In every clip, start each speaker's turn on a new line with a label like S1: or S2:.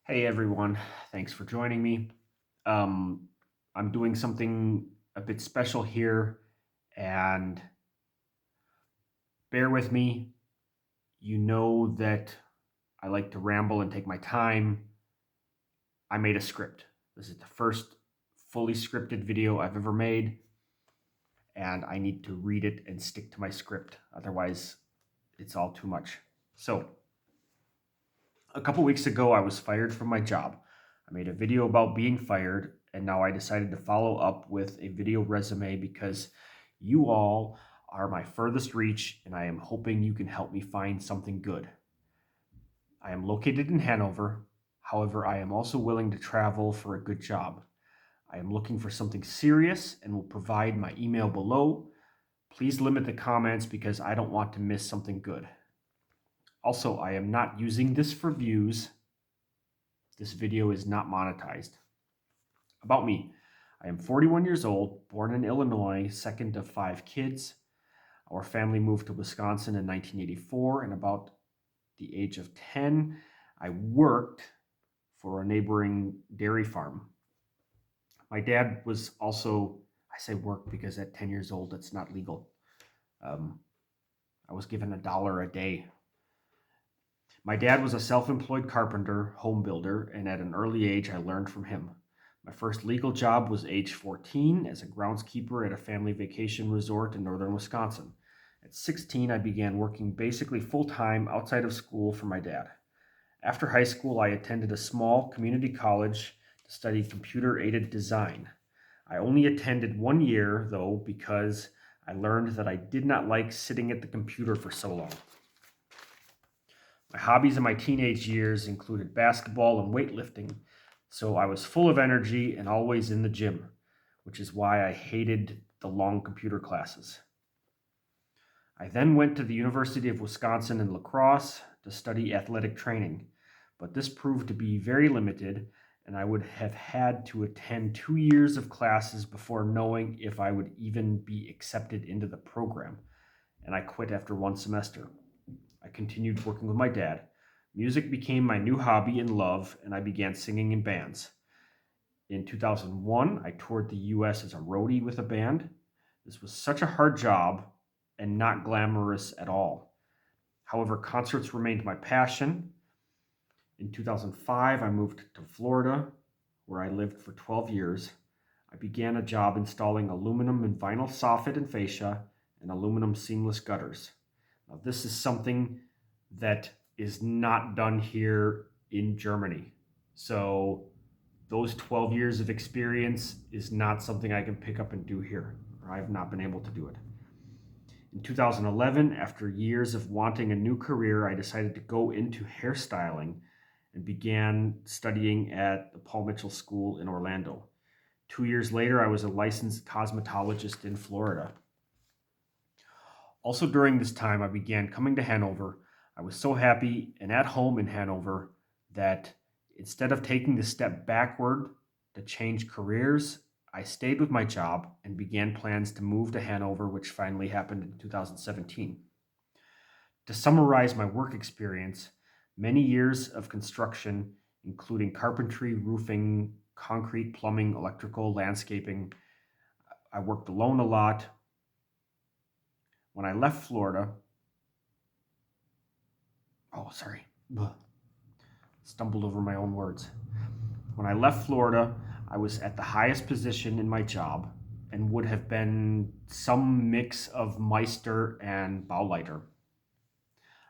S1: Hey everyone, thanks for joining me. Um, I'm doing something a bit special here, and bear with me. You know that I like to ramble and take my time. I made a script. This is the first fully scripted video I've ever made, and I need to read it and stick to my script. Otherwise, it's all too much. So, a couple weeks ago, I was fired from my job. I made a video about being fired, and now I decided to follow up with a video resume because you all are my furthest reach, and I am hoping you can help me find something good. I am located in Hanover. However, I am also willing to travel for a good job. I am looking for something serious and will provide my email below. Please limit the comments because I don't want to miss something good. Also, I am not using this for views. This video is not monetized. About me, I am 41 years old, born in Illinois, second of five kids. Our family moved to Wisconsin in 1984, and about the age of 10, I worked for a neighboring dairy farm. My dad was also, I say work because at 10 years old, it's not legal. Um, I was given $1 a day. My dad was a self-employed carpenter, home builder, and at an early age, I learned from him. My first legal job was age 14 as a groundskeeper at a family vacation resort in northern Wisconsin. At 16, I began working basically full-time outside of school for my dad. After high school, I attended a small community college to study computer-aided design. I only attended 1 year, though, because I learned that I did not like sitting at the computer for so long. My hobbies in my teenage years included basketball and weightlifting, so I was full of energy and always in the gym, which is why I hated the long computer classes. I then went to the University of Wisconsin in La Crosse to study athletic training, but this proved to be very limited, and I would have had to attend 2 years of classes before knowing if I would even be accepted into the program, and I quit after one semester. I continued working with my dad. Music became my new hobby and love, and I began singing in bands. In 2001, I toured the US as a roadie with a band. This was such a hard job and not glamorous at all. However, concerts remained my passion. In 2005, I moved to Florida, where I lived for 12 years. I began a job installing aluminum and vinyl soffit and fascia and aluminum seamless gutters. Now, this is something that is not done here in Germany. So, those 12 years of experience is not something I can pick up and do here, or I've not been able to do it. In 2011, after years of wanting a new career, I decided to go into hairstyling and began studying at the Paul Mitchell School in Orlando. 2 years later, I was a licensed cosmetologist in Florida. Also, during this time, I began coming to Hanover. I was so happy and at home in Hanover that instead of taking the step backward to change careers, I stayed with my job and began plans to move to Hanover, which finally happened in 2017. To summarize my work experience, many years of construction, including carpentry, roofing, concrete, plumbing, electrical, landscaping. I worked alone a lot. When I left Florida, oh, sorry, stumbled over my own words. When I left Florida, I was at the highest position in my job and would have been some mix of Meister and Bauleiter.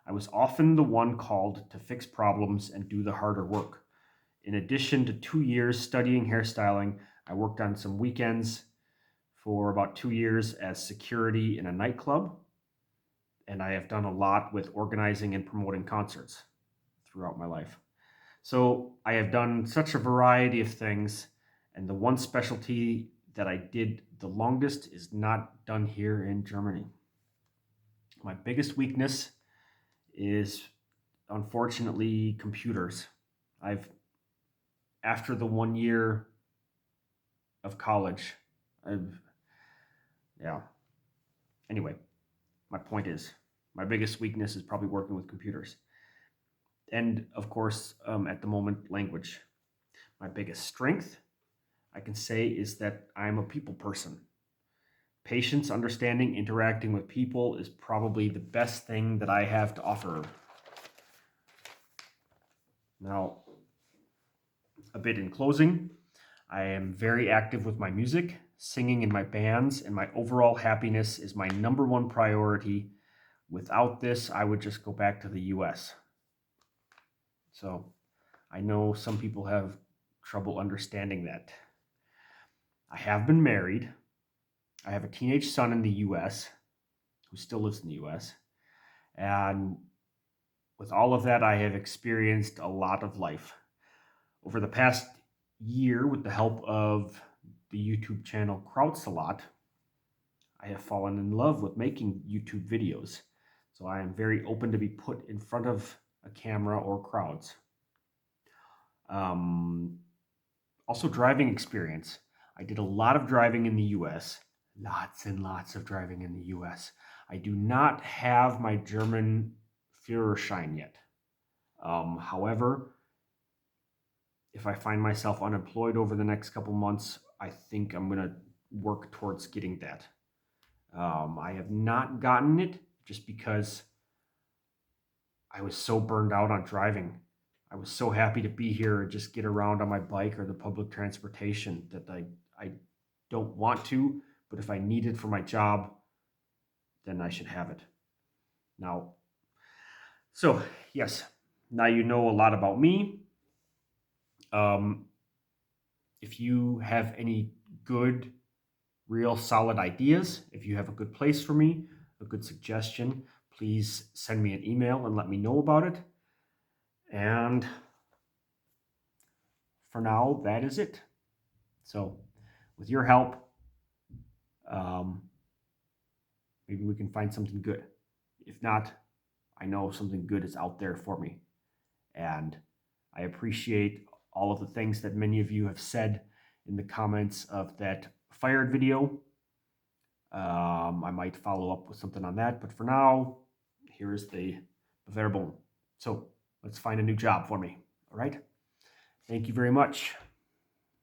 S1: I was often the one called to fix problems and do the harder work. In addition to 2 years studying hairstyling, I worked on some weekends for about 2 years as security in a nightclub, and I have done a lot with organizing and promoting concerts throughout my life. So I have done such a variety of things, and the one specialty that I did the longest is not done here in Germany. My biggest weakness is unfortunately computers. I've After the 1 year of college, I've yeah. Anyway, my point is my biggest weakness is probably working with computers. And of course, at the moment, language. My biggest strength, I can say, is that I'm a people person. Patience, understanding, interacting with people is probably the best thing that I have to offer. Now, a bit in closing, I am very active with my music, singing in my bands, and my overall happiness is my number one priority. Without this, I would just go back to the US. So I know some people have trouble understanding that. I have been married. I have a teenage son in the US who still lives in the US. And with all of that, I have experienced a lot of life. Over the past year, with the help of the YouTube channel Krauts a lot, I have fallen in love with making YouTube videos. So I am very open to be put in front of a camera or crowds. Um, Also, driving experience. I did a lot of driving in the US, lots and lots of driving in the US. I do not have my German Führerschein yet. However, if I find myself unemployed over the next couple months, I think I'm going to work towards getting that. I have not gotten it just because I was so burned out on driving. I was so happy to be here and just get around on my bike or the public transportation that I don't want to, but if I need it for my job, then I should have it. Now, so yes, now you know a lot about me. Um, if you have any good, real solid ideas, if you have a good place for me, a good suggestion, please send me an email and let me know about it. And for now, that is it. So, with your help, um, maybe we can find something good. If not, I know something good is out there for me. And I appreciate all of the things that many of you have said in the comments of that fired video. I might follow up with something on that, but for now, here is the Bewerbung. So let's find a new job for me. All right. Thank you very much.